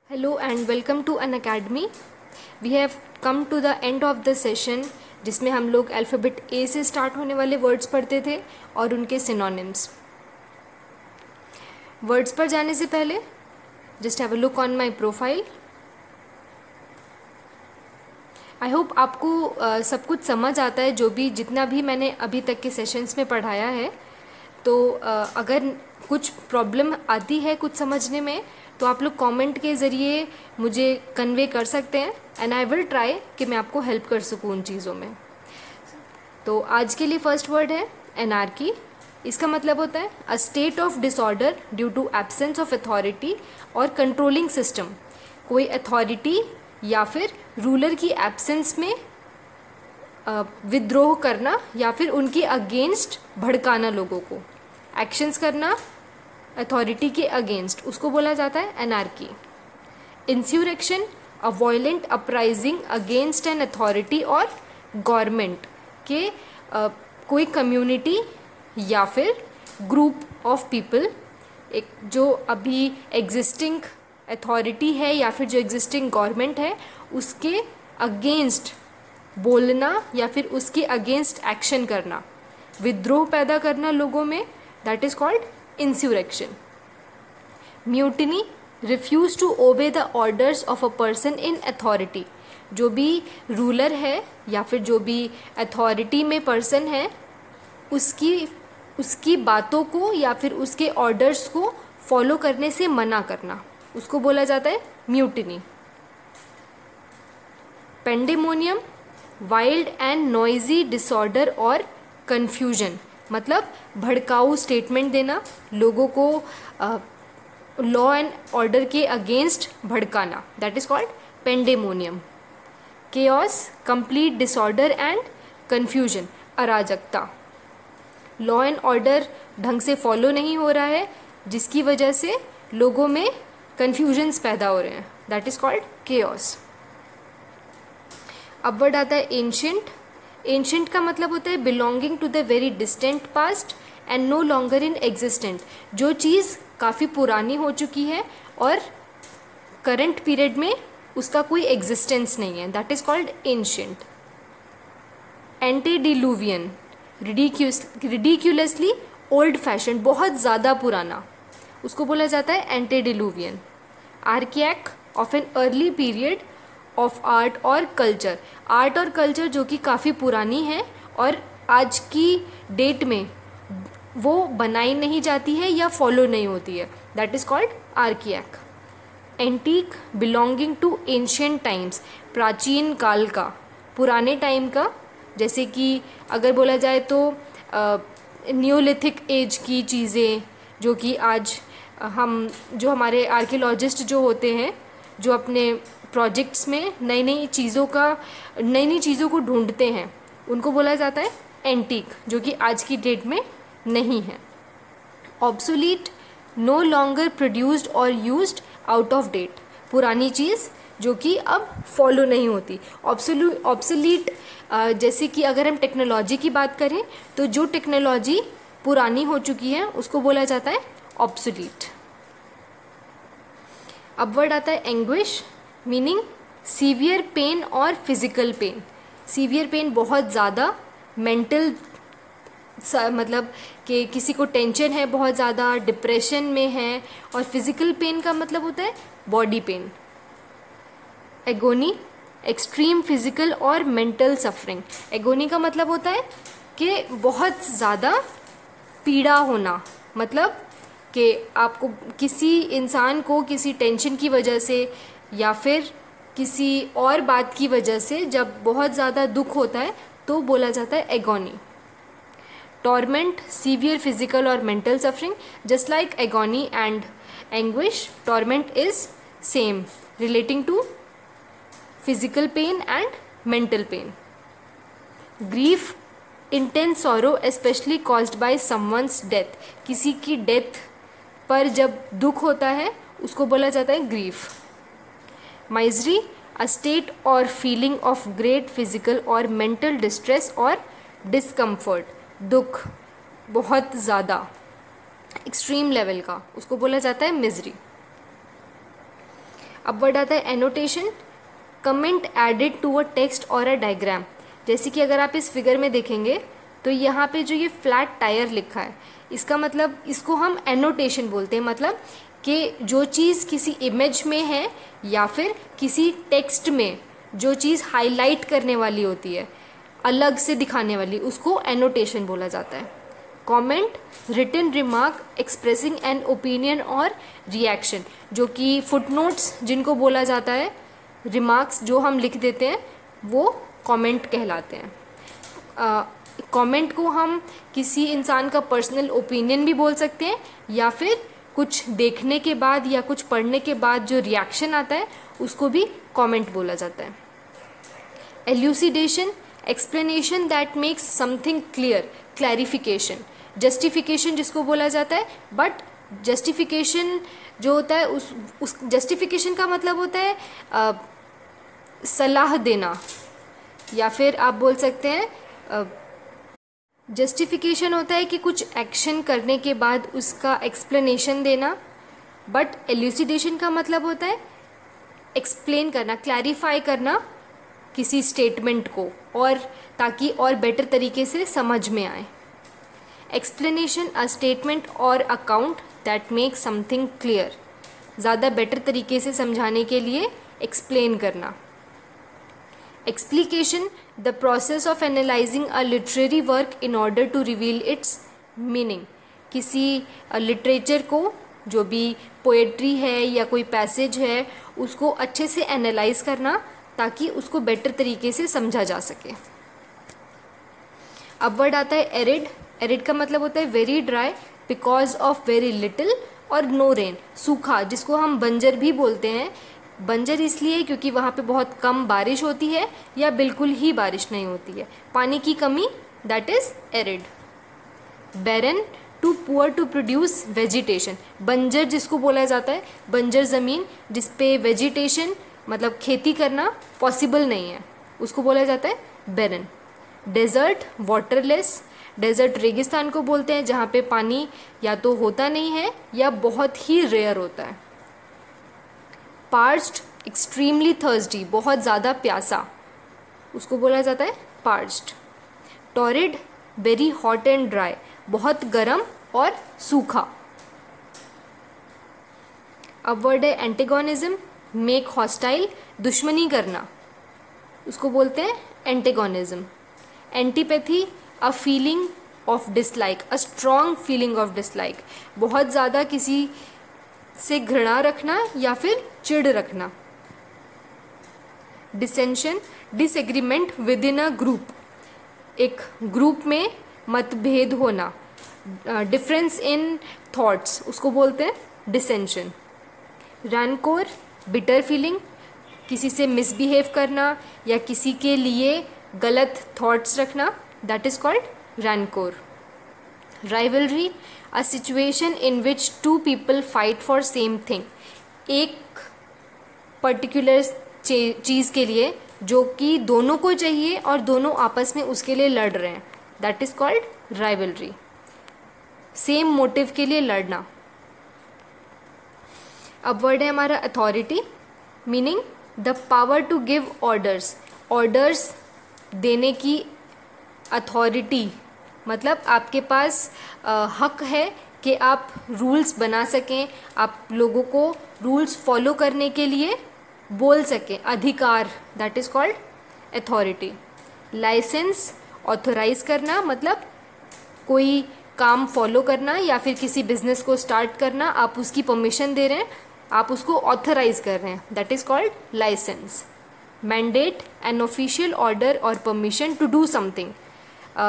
Hello and welcome to an academy. We have come to the end of the session जिसमें हम लोग alphabet ए से start होने वाले वर्ड्स पढ़ते थे और उनके सिनोनिम्स। वर्ड्स पर जाने से पहले just have a look on my profile. I hope आपको सब कुछ समझ आता है, जो भी जितना भी मैंने अभी तक के सेशंस में पढ़ाया है। तो अगर कुछ प्रॉब्लम आती है कुछ समझने में तो आप लोग कमेंट के ज़रिए मुझे कन्वे कर सकते हैं एंड आई विल ट्राई कि मैं आपको हेल्प कर सकूँ उन चीज़ों में। तो आज के लिए फर्स्ट वर्ड है एनार्की। इसका मतलब होता है a state of disorder due to absence of authority और कंट्रोलिंग सिस्टम। कोई अथॉरिटी या फिर रूलर की एब्सेंस में विद्रोह करना या फिर उनके अगेंस्ट भड़काना, लोगों को एक्शंस करना अथॉरिटी के अगेंस्ट, उसको बोला जाता है anarchy. Insurrection a violent uprising against an authority और गवर्नमेंट के कोई कम्युनिटी या फिर ग्रुप ऑफ पीपल, एक जो अभी एग्जिस्टिंग अथॉरिटी है या फिर जो एग्जिस्टिंग गवर्नमेंट है उसके अगेंस्ट बोलना या फिर उसके अगेंस्ट एक्शन करना, विद्रोह पैदा करना लोगों में, that is called insurrection. Mutiny refuse to obey the orders of a person in authority. जो भी रूलर है या फिर जो भी अथॉरिटी में पर्सन है उसकी बातों को या फिर उसके ऑर्डर्स को फॉलो करने से मना करना, उसको बोला जाता है mutiny. Pandemonium wild and noisy disorder और कन्फ्यूजन, मतलब भड़काऊ स्टेटमेंट देना, लोगों को लॉ एंड ऑर्डर के अगेंस्ट भड़काना, that is called pandemonium. Chaos complete disorder and confusion, अराजकता, लॉ एंड ऑर्डर ढंग से फॉलो नहीं हो रहा है जिसकी वजह से लोगों में कन्फ्यूजन्स पैदा हो रहे हैं, दैट इज कॉल्ड केओस। अब वर्ड आता है एंशिएंट। एंशिएंट का मतलब होता है belonging to the very distant past and no longer in existent. जो चीज़ काफ़ी पुरानी हो चुकी है और करंट पीरियड में उसका कोई एग्जिस्टेंस नहीं है, that is called ancient. Antediluvian ridiculously old fashion, बहुत ज़्यादा पुराना, उसको बोला जाता है antediluvian. Archaic of an early period of art और कल्चर, आर्ट और कल्चर जो कि काफ़ी पुरानी है और आज की डेट में वो बनाई नहीं जाती है या फॉलो नहीं होती है, that is called archaic. Antique belonging to ancient times, प्राचीन काल का, पुराने टाइम का, जैसे कि अगर बोला जाए तो न्योलिथिक एज की चीज़ें जो कि आज हम जो हमारे आर्कियोलॉजिस्ट जो होते हैं जो अपने प्रोजेक्ट्स में नई नई चीज़ों को ढूंढते हैं उनको बोला जाता है एंटीक, जो कि आज की डेट में नहीं है। ऑब्सोलीट नो लॉन्गर प्रोड्यूस्ड और यूज्ड आउट ऑफ डेट, पुरानी चीज़ जो कि अब फॉलो नहीं होती। ऑब्सोलीट जैसे कि अगर हम टेक्नोलॉजी की बात करें तो जो टेक्नोलॉजी पुरानी हो चुकी है उसको बोला जाता है ऑब्सोलीट। अब वर्ड आता है एंग्विश, मीनिंग सीवियर पेन और फिजिकल पेन। सीवियर पेन बहुत ज़्यादा, मेंटल मतलब कि किसी को टेंशन है बहुत ज़्यादा, डिप्रेशन में है, और फिजिकल पेन का मतलब होता है body pain. Agony extreme physical और मेंटल सफरिंग। एगोनी का मतलब होता है कि बहुत ज़्यादा पीड़ा होना, मतलब कि आपको किसी इंसान को किसी टेंशन की वजह से या फिर किसी और बात की वजह से जब बहुत ज़्यादा दुख होता है तो बोला जाता है एगोनी। टॉर्मेंट सीवियर फिजिकल और mental suffering, just like agony and anguish, torment is same relating to physical pain and mental pain. Grief intense sorrow specially caused by someone's death, किसी की डेथ पर जब दुख होता है उसको बोला जाता है ग्रीफ। माइजरी अ स्टेट और फीलिंग ऑफ ग्रेट फिजिकल और मेंटल डिस्ट्रेस और डिस्कम्फर्ट, दुख बहुत ज़्यादा एक्सट्रीम लेवल का, उसको बोला जाता है मिजरी। अब वर्ड आता है annotation, comment added to a text और अ डायग्राम। जैसे कि अगर आप इस फिगर में देखेंगे तो यहाँ पे जो ये फ्लैट टायर लिखा है, इसका मतलब इसको हम एनोटेशन बोलते हैं। मतलब कि जो चीज़ किसी इमेज में है या फिर किसी टेक्स्ट में जो चीज़ हाईलाइट करने वाली होती है, अलग से दिखाने वाली, उसको एनोटेशन बोला जाता है। Comment, written remark expressing an opinion और रिएक्शन, जो कि फुटनोट्स जिनको बोला जाता है, रिमार्क्स जो हम लिख देते हैं वो कमेंट कहलाते हैं। कमेंट को हम किसी इंसान का पर्सनल ओपिनियन भी बोल सकते हैं, या फिर कुछ देखने के बाद या कुछ पढ़ने के बाद जो रिएक्शन आता है उसको भी कमेंट बोला जाता है। एल्यूसिडेशन, explanation that makes something clear, clarification, justification जिसको बोला जाता है। बट जस्टिफिकेशन जो होता है उस जस्टिफिकेशन का मतलब होता है सलाह देना, या फिर आप बोल सकते हैं जस्टिफिकेशन होता है कि कुछ एक्शन करने के बाद उसका एक्सप्लेनेशन देना। बट एल्यूसिडेशन का मतलब होता है एक्सप्लेन करना, क्लैरिफाई करना किसी स्टेटमेंट को, और ताकि और बेटर तरीके से समझ में आए। एक्सप्लेनेशन, अ स्टेटमेंट और account that make something clear, ज़्यादा बेटर तरीके से समझाने के लिए एक्सप्लेन करना। Explication, the process of analysing a literary work in order to reveal its meaning, किसी लिटरेचर को, जो भी पोएट्री है या कोई पैसेज है, उसको अच्छे से एनालाइज करना ताकि उसको बेटर तरीके से समझा जा सके। अब वर्ड आता है एरिड। एरिड का मतलब होता है very dry because of very little और नो रेन, सूखा, जिसको हम बंजर भी बोलते हैं। बंजर इसलिए क्योंकि वहाँ पे बहुत कम बारिश होती है या बिल्कुल ही बारिश नहीं होती है, पानी की कमी, that is arid. Barren, too poor to produce vegetation, बंजर जिसको बोला जाता है, बंजर ज़मीन जिसपे वेजिटेशन मतलब खेती करना पॉसिबल नहीं है, उसको बोला जाता है बैरन। डेजर्ट, वाटरलेस, डेजर्ट रेगिस्तान को बोलते हैं जहाँ पे पानी या तो होता नहीं है या बहुत ही रेयर होता है। पार्च्ड, एक्सट्रीमली थर्स्टी, बहुत ज़्यादा प्यासा, उसको बोला जाता है parched. Torrid, very hot and dry, बहुत गर्म और सूखा। अब वर्ड है एंटेगोनिज्म, मेक हॉस्टाइल, दुश्मनी करना, उसको बोलते हैं antagonism. Antipathy, a feeling of dislike, a strong feeling of dislike, बहुत ज़्यादा किसी से घृणा रखना या फिर चिढ़ रखना। डिसेंशन, disagreement with in a group, एक ग्रुप में मतभेद होना, डिफरेंस इन थॉट्स, उसको बोलते हैं डिसेंशन। रैनकोर, बिटर फीलिंग, किसी से मिसबिहेव करना या किसी के लिए गलत थॉट्स रखना, that is called rancour. Rivalry, a situation in which two people fight for same thing, एक पर्टिकुलर चीज़ के लिए जो कि दोनों को चाहिए और दोनों आपस में उसके लिए लड़ रहे हैं, that is called rivalry, same motive के लिए लड़ना। अब वर्ड है हमारा authority, meaning the power to give orders, orders देने की अथॉरिटी, मतलब आपके पास हक है कि आप रूल्स बना सकें, आप लोगों को रूल्स फॉलो करने के लिए बोल सकें, अधिकार, that is called authority. Licence, authorise करना, मतलब कोई काम फॉलो करना या फिर किसी बिजनेस को स्टार्ट करना, आप उसकी परमिशन दे रहे हैं, आप उसको ऑथराइज कर रहे हैं, that is called licence. Mandate, an official order और permission to do something.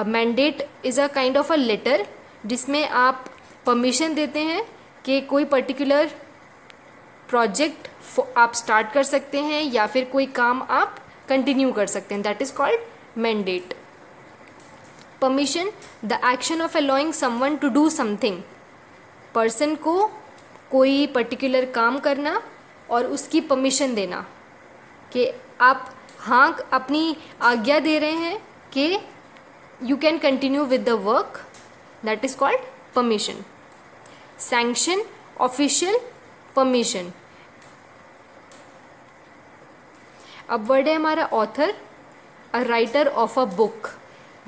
Mandate is a kind of a letter जिसमें आप परमिशन देते हैं कि कोई पर्टिकुलर प्रोजेक्ट आप स्टार्ट कर सकते हैं या फिर कोई काम आप कंटिन्यू कर सकते हैं, that is called mandate. Permission, the action of allowing someone to do something, person को कोई पर्टिकुलर काम करना और उसकी परमिशन देना कि आप हाँ अपनी आज्ञा दे रहे हैं कि you can continue with the work, that is called permission. Sanction, official permission, अब वर्ड है हमारा author, a writer of a book,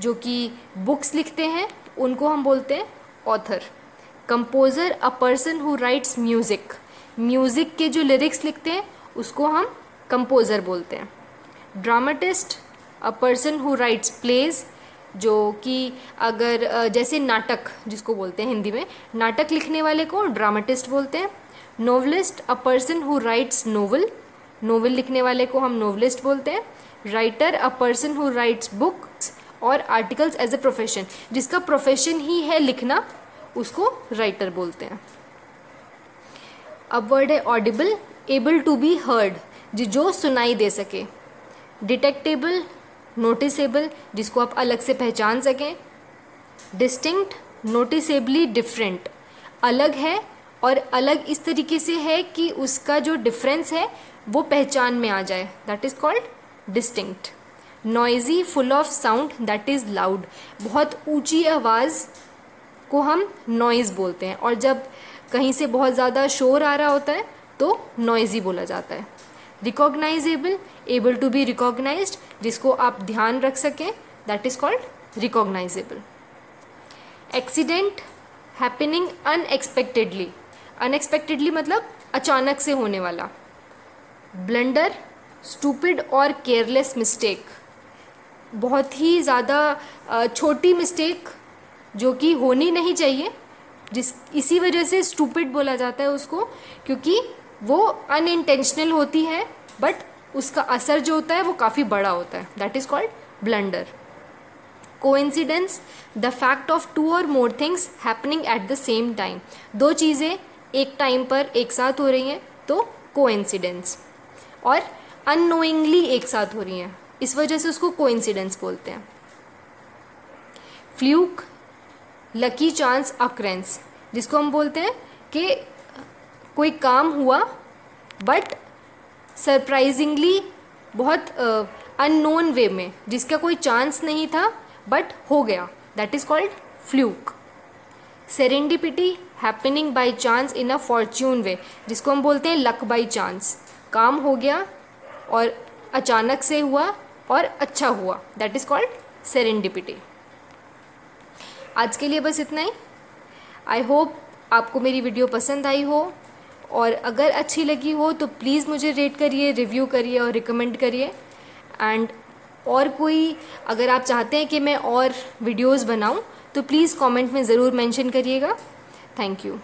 जो कि बुक्स लिखते हैं उनको हम बोलते हैं author. Composer, a person who rights music, music के जो लिरिक्स लिखते हैं उसको हम कंपोज़र बोलते हैं। Dramatist, a person who writes plays, जो कि अगर जैसे नाटक जिसको बोलते हैं हिंदी में, नाटक लिखने वाले को ड्रामाटिस्ट बोलते हैं। Novelist, a person who writes novel, novel लिखने वाले को हम नोवेलिस्ट बोलते हैं। Writer, a person who writes books और आर्टिकल्स एज अ प्रोफेशन, जिसका प्रोफेशन ही है लिखना, उसको राइटर बोलते हैं। अब वर्ड है audible, able to be heard, जो सुनाई दे सके। डिटेक्टेबल, नोटिसेबल, जिसको आप अलग से पहचान सकें। डिस्टिंक्ट, नोटिसेबली डिफरेंट, अलग है और अलग इस तरीके से है कि उसका जो डिफरेंस है वो पहचान में आ जाए, that is called distinct. Noisy, full of sound, that is loud, बहुत ऊंची आवाज़ को हम नॉइज़ बोलते हैं, और जब कहीं से बहुत ज़्यादा शोर आ रहा होता है तो नॉइज़ी बोला जाता है। Recognisable, able to be recognised, जिसको आप ध्यान रख सकें, that is called recognisable. Accident, happening unexpectedly, unexpectedly मतलब अचानक से होने वाला। ब्लंडर, स्टूपिड और केयरलेस मिस्टेक, बहुत ही ज़्यादा छोटी मिस्टेक जो कि होनी नहीं चाहिए, इसी वजह से स्टूपिड बोला जाता है उसको, क्योंकि वो अनइंटेंशनल होती है बट उसका असर जो होता है वो काफ़ी बड़ा होता है, that is called blunder. Coincidence, the fact of two और more things happening at the same time, दो चीज़ें एक टाइम पर एक साथ हो रही हैं तो कोइंसिडेंस, और अननोइंगली एक साथ हो रही हैं, इस वजह से उसको कोइंसिडेंस बोलते हैं। फ्लूक, लकी चांस अक्रेंस, जिसको हम बोलते हैं कि कोई काम हुआ बट सरप्राइजिंगली बहुत अननोन वे में, जिसका कोई चांस नहीं था बट हो गया, that is called fluke. Serendipity, happening by chance in a fortune way, जिसको हम बोलते हैं लक बाय चांस, काम हो गया और अचानक से हुआ और अच्छा हुआ, दैट इज़ कॉल्ड सेरेंडिपिटी। आज के लिए बस इतना ही। आई होप आपको मेरी वीडियो पसंद आई हो, और अगर अच्छी लगी हो तो प्लीज़ मुझे रेट करिए, रिव्यू करिए और रिकमेंड करिए। एंड और कोई अगर आप चाहते हैं कि मैं और वीडियोस बनाऊं तो प्लीज़ कमेंट में ज़रूर मेंशन करिएगा। Thank you.